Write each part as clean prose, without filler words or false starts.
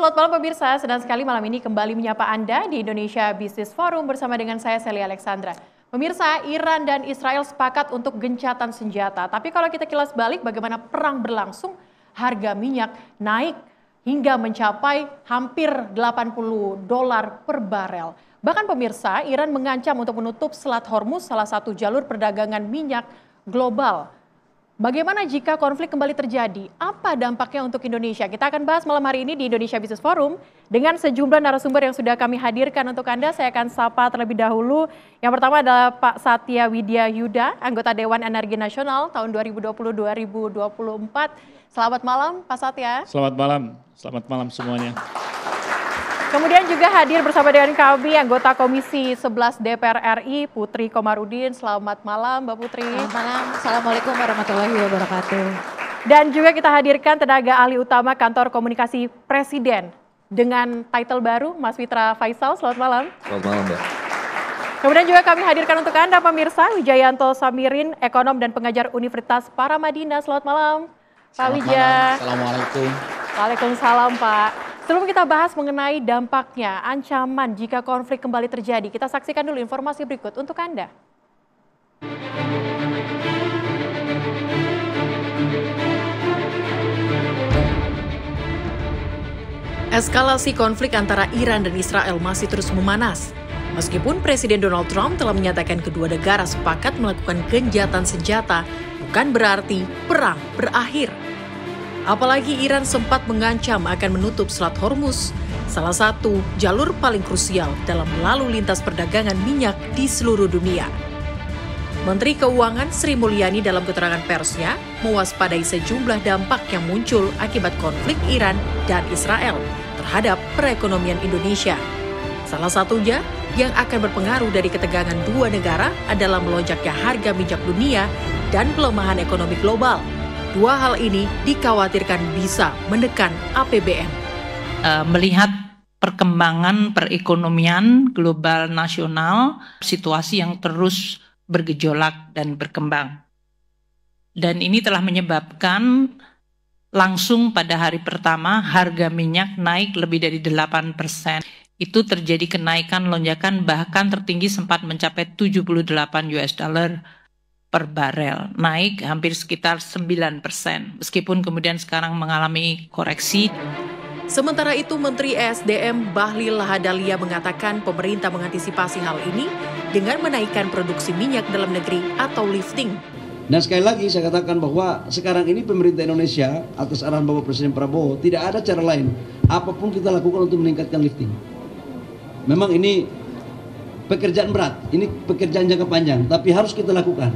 selamat malam pemirsa. Senang sekali malam ini kembali menyapa Anda di Indonesia Business Forum bersama dengan saya Sally Alexandra. Pemirsa, Iran dan Israel sepakat untuk gencatan senjata. Tapi kalau kita kilas balik bagaimana perang berlangsung, harga minyak naik hingga mencapai hampir $80 per barel. Bahkan pemirsa, Iran mengancam untuk menutup Selat Hormuz, salah satu jalur perdagangan minyak global. Bagaimana jika konflik kembali terjadi? Apa dampaknya untuk Indonesia? Kita akan bahas malam hari ini di Indonesia Business Forum dengan sejumlah narasumber yang sudah kami hadirkan untuk Anda. Saya akan sapa terlebih dahulu. Yang pertama adalah Pak Satya Widya Yuda, anggota Dewan Energi Nasional tahun 2020-2024. Selamat malam Pak Satya. Selamat malam semuanya. Kemudian juga hadir bersama dengan kami anggota Komisi 11 DPR RI, Putri Komarudin. Selamat malam Mbak Putri. Selamat malam, Assalamualaikum warahmatullahi wabarakatuh. Dan juga kita hadirkan tenaga ahli utama Kantor Komunikasi Presiden dengan title baru, Mas Fitra Faisal. Selamat malam. Selamat malam, Mbak. Kemudian juga kami hadirkan untuk Anda pemirsa, Wijayanto Samirin, ekonom dan pengajar Universitas Paramadina. Selamat malam, Pak Wija. Assalamualaikum. Waalaikumsalam, Pak. Sebelum kita bahas mengenai dampaknya, ancaman jika konflik kembali terjadi, kita saksikan dulu informasi berikut untuk Anda. Eskalasi konflik antara Iran dan Israel masih terus memanas. Meskipun Presiden Donald Trump telah menyatakan kedua negara sepakat melakukan gencatan senjata, bukan berarti perang berakhir. Apalagi Iran sempat mengancam akan menutup Selat Hormuz, salah satu jalur paling krusial dalam lalu lintas perdagangan minyak di seluruh dunia. Menteri Keuangan Sri Mulyani dalam keterangan persnya mewaspadai sejumlah dampak yang muncul akibat konflik Iran dan Israel terhadap perekonomian Indonesia. Salah satunya yang akan berpengaruh dari ketegangan dua negara adalah melonjaknya harga minyak dunia dan pelemahan ekonomi global. Dua hal ini dikhawatirkan bisa menekan APBN. Melihat perkembangan perekonomian global nasional, situasi yang terus bergejolak dan berkembang. Dan ini telah menyebabkan langsung pada hari pertama harga minyak naik lebih dari 8%. Itu terjadi kenaikan lonjakan bahkan tertinggi sempat mencapai $78 per barel, naik hampir sekitar 9%, meskipun kemudian sekarang mengalami koreksi. Sementara itu, Menteri ESDM Bahlil Lahadalia mengatakan pemerintah mengantisipasi hal ini dengan menaikkan produksi minyak dalam negeri atau lifting. Dan sekali lagi saya katakan bahwa sekarang ini pemerintah Indonesia atas arahan Bapak Presiden Prabowo tidak ada cara lain apapun kita lakukan untuk meningkatkan lifting. Memang ini pekerjaan berat, ini pekerjaan jangka panjang, tapi harus kita lakukan.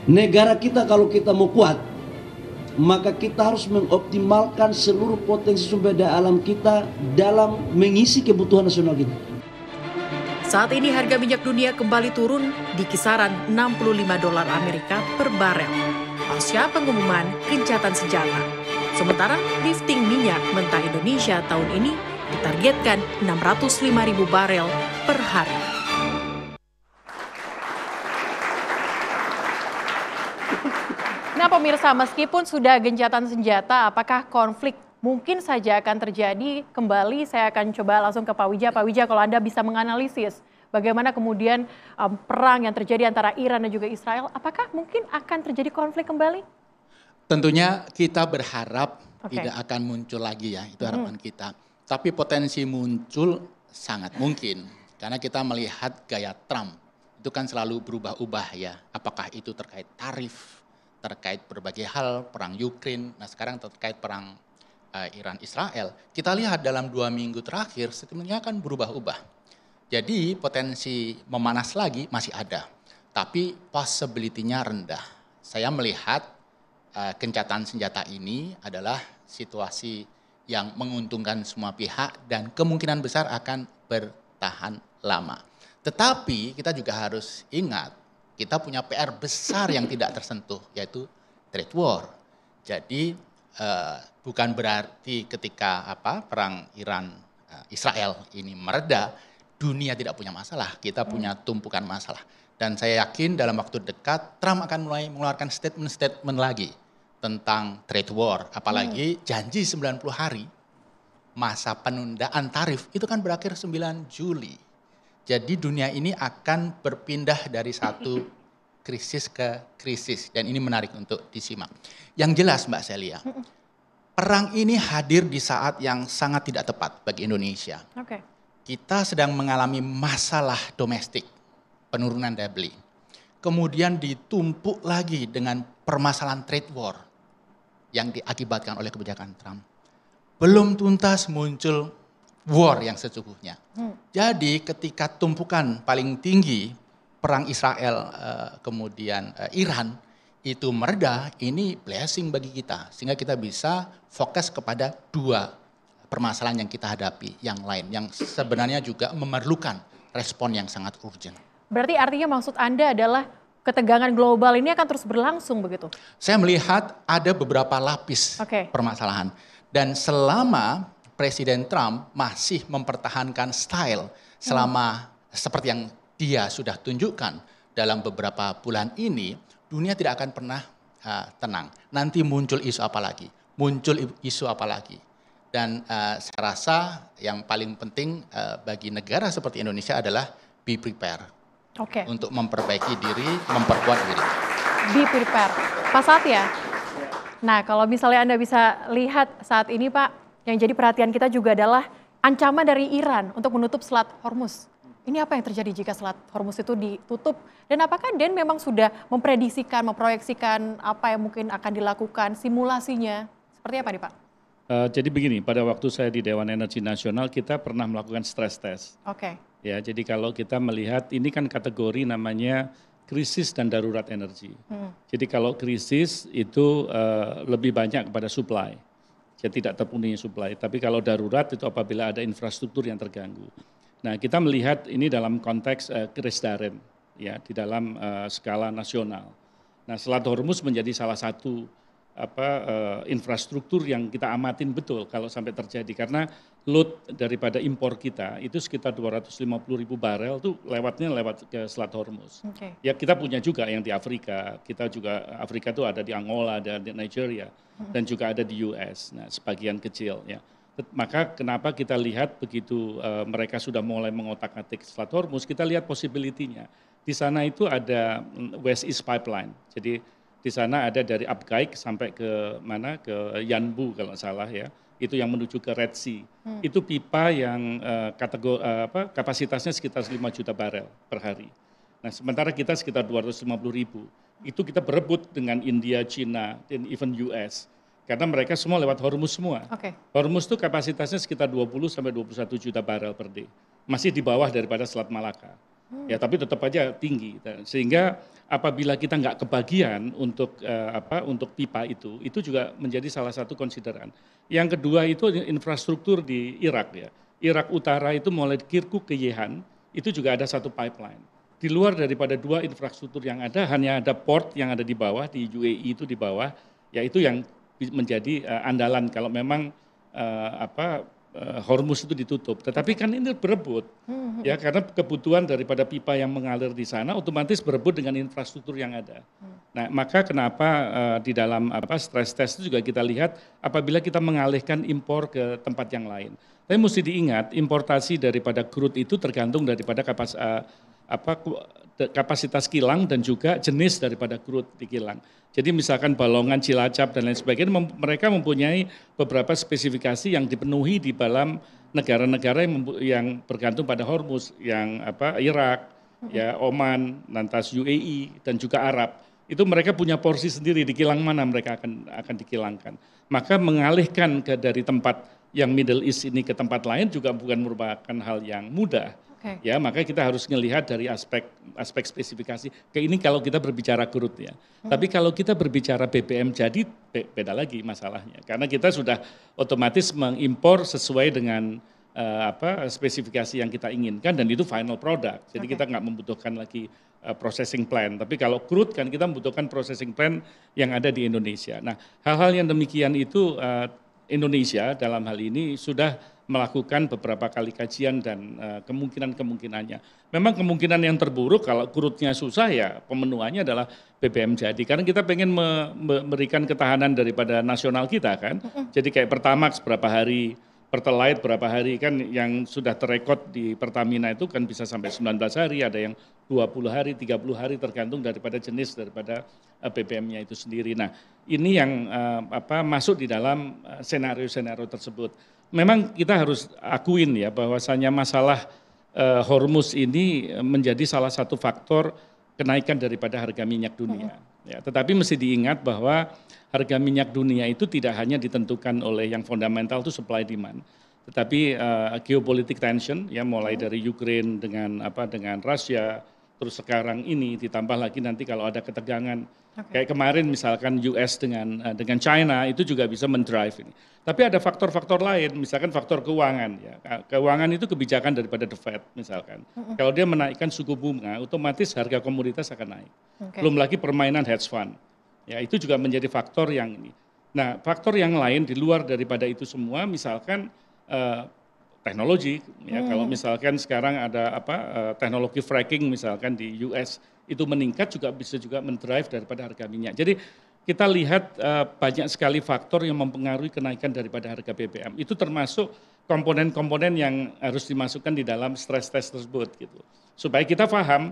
Negara kita kalau kita mau kuat, maka kita harus mengoptimalkan seluruh potensi sumber daya alam kita dalam mengisi kebutuhan nasional kita. Saat ini harga minyak dunia kembali turun di kisaran $65 Amerika per barel pasca pengumuman gencatan senjata. Sementara lifting minyak mentah Indonesia tahun ini ditargetkan 605.000 barel per hari. Nah pemirsa, meskipun sudah gencatan senjata, apakah konflik mungkin saja akan terjadi kembali? Saya akan coba langsung ke Pak Wija. Pak Wija, kalau Anda bisa menganalisis bagaimana kemudian perang yang terjadi antara Iran dan juga Israel, apakah mungkin akan terjadi konflik kembali? Tentunya kita berharap tidak akan muncul lagi ya, itu harapan kita. Tapi potensi muncul sangat mungkin, karena kita melihat gaya Trump itu kan selalu berubah-ubah ya, apakah itu terkait tarif, terkait berbagai hal, perang Ukraine, nah sekarang terkait perang Iran-Israel. Kita lihat dalam 2 minggu terakhir, sebenarnya kan berubah-ubah. Jadi potensi memanas lagi masih ada, tapi possibility-nya rendah. Saya melihat gencatan senjata ini adalah situasi yang menguntungkan semua pihak dan kemungkinan besar akan bertahan lama. Tetapi kita juga harus ingat, kita punya PR besar yang tidak tersentuh, yaitu trade war. Jadi bukan berarti ketika perang Iran-Israel ini mereda, dunia tidak punya masalah, kita punya tumpukan masalah. Dan saya yakin dalam waktu dekat Trump akan mulai mengeluarkan statement-statement lagi tentang trade war, apalagi janji 90 hari masa penundaan tarif itu kan berakhir 9 Juli. Jadi dunia ini akan berpindah dari satu krisis ke krisis dan ini menarik untuk disimak. Yang jelas Mbak Celia, perang ini hadir di saat yang sangat tidak tepat bagi Indonesia. Kita sedang mengalami masalah domestik, penurunan daya beli. Kemudian ditumpuk lagi dengan permasalahan trade war yang diakibatkan oleh kebijakan Trump. Belum tuntas muncul war yang sesungguhnya. Jadi ketika tumpukan paling tinggi perang Israel kemudian Iran itu mereda, ini blessing bagi kita. Sehingga kita bisa fokus kepada dua permasalahan yang kita hadapi, yang lain, yang sebenarnya juga memerlukan respon yang sangat urgent. Berarti artinya maksud Anda adalah ketegangan global ini akan terus berlangsung begitu? Saya melihat ada beberapa lapis permasalahan. Dan selama Presiden Trump masih mempertahankan style selama seperti yang dia sudah tunjukkan dalam beberapa bulan ini, dunia tidak akan pernah tenang. Nanti muncul isu apa lagi? Muncul isu apa lagi? Dan saya rasa yang paling penting bagi negara seperti Indonesia adalah be prepare. Untuk memperbaiki diri, memperkuat diri. Be prepare. Pak Satya, nah kalau misalnya Anda bisa lihat saat ini Pak, yang jadi perhatian kita juga adalah ancaman dari Iran untuk menutup Selat Hormuz. Ini apa yang terjadi jika Selat Hormuz itu ditutup? Dan apakah Den memang sudah memprediksikan, memproyeksikan apa yang mungkin akan dilakukan, simulasinya? Seperti apa nih Pak? Jadi begini, pada waktu saya di Dewan Energi Nasional kita pernah melakukan stress test. Ya, jadi kalau kita melihat ini kan kategori namanya krisis dan darurat energi. Jadi kalau krisis itu lebih banyak kepada supply, jadi tidak terpenuhi supply. Tapi kalau darurat itu apabila ada infrastruktur yang terganggu. Nah, kita melihat ini dalam konteks krisis daring, ya, di dalam skala nasional. Nah, Selat Hormuz menjadi salah satu infrastruktur yang kita amatin betul kalau sampai terjadi, karena load daripada impor kita itu sekitar 250.000 barel tuh lewat ke Selat Hormuz. Ya kita punya juga yang di Afrika, kita juga Afrika tuh ada di Angola, ada di Nigeria dan juga ada di US. Nah, sebagian kecil ya. Maka kenapa kita lihat begitu mereka sudah mulai mengotak-atik Selat Hormuz, kita lihat possibility-nya. Di sana itu ada West East Pipeline. Jadi di sana ada dari Abqaiq sampai ke mana, ke Yanbu kalau salah ya, itu yang menuju ke Red Sea. Itu pipa yang kapasitasnya sekitar 5 juta barel per hari. Nah sementara kita sekitar 250.000. Itu kita berebut dengan India, China, dan even US. Karena mereka semua lewat Hormuz semua. Hormuz itu kapasitasnya sekitar 20 sampai 21 juta barel per day. Masih di bawah daripada Selat Malaka. Ya tapi tetap aja tinggi, sehingga apabila kita nggak kebagian untuk pipa itu juga menjadi salah satu konsideran. Yang kedua itu infrastruktur di Irak ya. Irak Utara itu mulai Kirkuk ke Yehan itu juga ada satu pipeline. Di luar daripada dua infrastruktur yang ada, hanya ada port yang ada di bawah, di UAE itu di bawah, yaitu yang menjadi andalan kalau memang Hormuz itu ditutup, tetapi kan ini berebut, ya karena kebutuhan daripada pipa yang mengalir di sana otomatis berebut dengan infrastruktur yang ada. Nah, maka kenapa di dalam stress test itu juga kita lihat apabila kita mengalihkan impor ke tempat yang lain. Tapi mesti diingat importasi daripada crude itu tergantung daripada kapasitas kilang dan juga jenis daripada crude di kilang. Jadi misalkan Balongan, Cilacap dan lain sebagainya, mereka mempunyai beberapa spesifikasi yang dipenuhi di dalam negara-negara yang bergantung pada Hormuz, yang Irak, ya Oman, lantas UAE dan juga Arab. Itu mereka punya porsi sendiri di kilang mana mereka akan dikilangkan. Maka mengalihkan dari tempat yang Middle East ini ke tempat lain juga bukan merupakan hal yang mudah. Ya, maka kita harus melihat dari aspek spesifikasi. Kayak ini kalau kita berbicara crude ya. Tapi kalau kita berbicara BBM jadi beda lagi masalahnya. Karena kita sudah otomatis mengimpor sesuai dengan spesifikasi yang kita inginkan dan itu final product. Jadi kita nggak membutuhkan lagi processing plant. Tapi kalau crude kan kita membutuhkan processing plant yang ada di Indonesia. Nah, hal-hal yang demikian itu Indonesia dalam hal ini sudah melakukan beberapa kali kajian dan kemungkinan-kemungkinannya. Memang kemungkinan yang terburuk kalau crude-nya susah ya pemenuhannya adalah BBM jadi. Karena kita pengen memberikan ketahanan daripada nasional kita kan. Jadi kayak Pertamax berapa hari Pertalite berapa hari kan yang sudah terekod di Pertamina itu kan bisa sampai 19 hari, ada yang 20 hari, 30 hari tergantung daripada jenis daripada BBM-nya itu sendiri. Nah, ini yang masuk di dalam senario-senario tersebut. Memang kita harus akuin ya bahwasanya masalah Hormuz ini menjadi salah satu faktor kenaikan daripada harga minyak dunia. Ya, tetapi mesti diingat bahwa harga minyak dunia itu tidak hanya ditentukan oleh yang fundamental itu supply demand, tetapi geopolitik tension ya mulai dari Ukraine dengan Rusia, terus sekarang ini ditambah lagi nanti kalau ada ketegangan kayak kemarin misalkan US dengan China itu juga bisa mendrive ini. Tapi ada faktor-faktor lain, misalkan faktor keuangan ya. Keuangan itu kebijakan daripada The Fed misalkan. Kalau dia menaikkan suku bunga, otomatis harga komoditas akan naik. Belum lagi permainan hedge fund. Ya, itu juga menjadi faktor yang ini. Nah, faktor yang lain di luar daripada itu semua, misalkan teknologi. Ya, kalau misalkan sekarang ada teknologi fracking, misalkan di US itu meningkat bisa juga mendrive daripada harga minyak. Jadi kita lihat banyak sekali faktor yang mempengaruhi kenaikan daripada harga BBM. Itu termasuk komponen-komponen yang harus dimasukkan di dalam stress test tersebut gitu. Supaya kita paham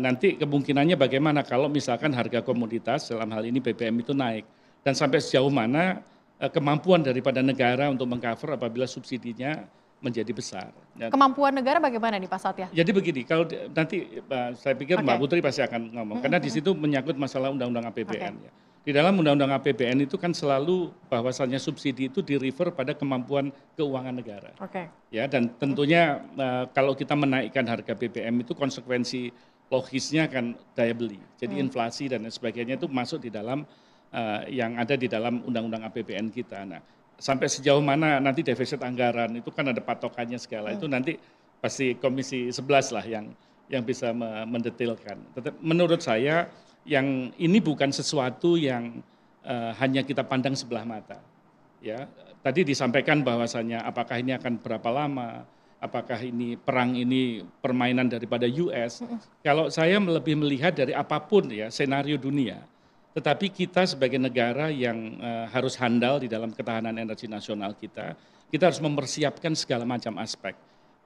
nanti kemungkinannya bagaimana kalau misalkan harga komoditas dalam hal ini BBM itu naik dan sampai sejauh mana kemampuan daripada negara untuk mengcover apabila subsidinya menjadi besar. Kemampuan negara bagaimana nih Pak Satya? Jadi begini, kalau nanti saya pikir Mbak Putri pasti akan ngomong karena di situ menyangkut masalah undang-undang APBN ya. Di dalam undang-undang APBN itu kan selalu bahwasannya subsidi itu di-refer pada kemampuan keuangan negara. Ya, dan tentunya kalau kita menaikkan harga BBM itu konsekuensi logisnya kan daya beli. Jadi inflasi dan sebagainya itu masuk di dalam yang ada di dalam undang-undang APBN kita. Nah, sampai sejauh mana nanti defisit anggaran itu kan ada patokannya segala. Itu nanti pasti Komisi 11 lah yang bisa mendetailkan. Tetapi menurut saya yang ini bukan sesuatu yang hanya kita pandang sebelah mata. Ya, tadi disampaikan bahwasannya apakah ini akan berapa lama, apakah ini perang ini permainan daripada US. Kalau saya lebih melihat dari apapun ya senario dunia, tetapi kita sebagai negara yang harus handal di dalam ketahanan energi nasional kita harus mempersiapkan segala macam aspek.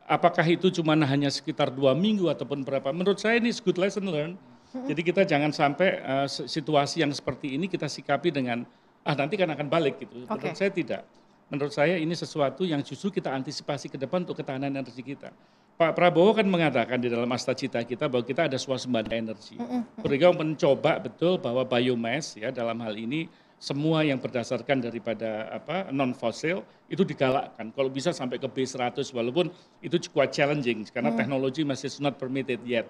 Apakah itu cuma hanya sekitar 2 minggu ataupun berapa? Menurut saya ini good lesson learned. Jadi kita jangan sampai situasi yang seperti ini kita sikapi dengan nanti kan akan balik gitu. Menurut saya tidak. Menurut saya ini sesuatu yang justru kita antisipasi ke depan untuk ketahanan energi kita. Pak Prabowo kan mengatakan di dalam Asta Cita kita bahwa kita ada swasembada energi. Beliau mencoba betul bahwa biomass ya dalam hal ini semua yang berdasarkan daripada non fosil itu digalakkan. Kalau bisa sampai ke B100 walaupun itu cukup challenging karena teknologi masih not permitted yet.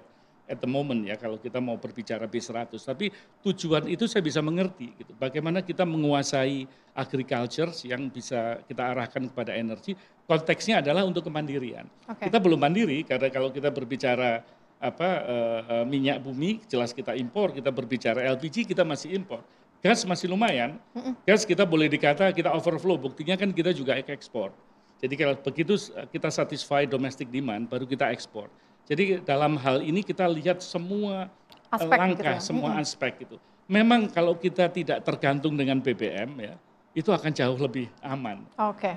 At the moment ya kalau kita mau berbicara B100, tapi tujuan itu saya bisa mengerti gitu. Bagaimana kita menguasai agriculture yang bisa kita arahkan kepada energi, konteksnya adalah untuk kemandirian. Kita belum mandiri karena kalau kita berbicara minyak bumi jelas kita impor, kita berbicara LPG kita masih impor. Gas masih lumayan. Gas kita boleh dikata kita overflow, buktinya kan kita juga ekspor. Jadi kalau begitu kita satisfy domestic demand baru kita ekspor. Jadi dalam hal ini kita lihat semua langkah, semua aspek itu. Memang kalau kita tidak tergantung dengan BBM ya, itu akan jauh lebih aman.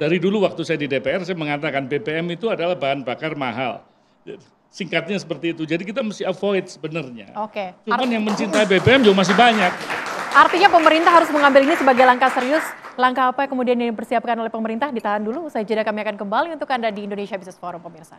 Dari dulu waktu saya di DPR saya mengatakan BBM itu adalah bahan bakar mahal. Singkatnya seperti itu. Jadi kita mesti avoid sebenarnya. Cuman yang mencintai BBM juga masih banyak. Artinya pemerintah harus mengambil ini sebagai langkah serius. Langkah apa yang kemudian dipersiapkan oleh pemerintah? Ditahan dulu. Usai jeda kami akan kembali untuk Anda di Indonesia Business Forum pemirsa.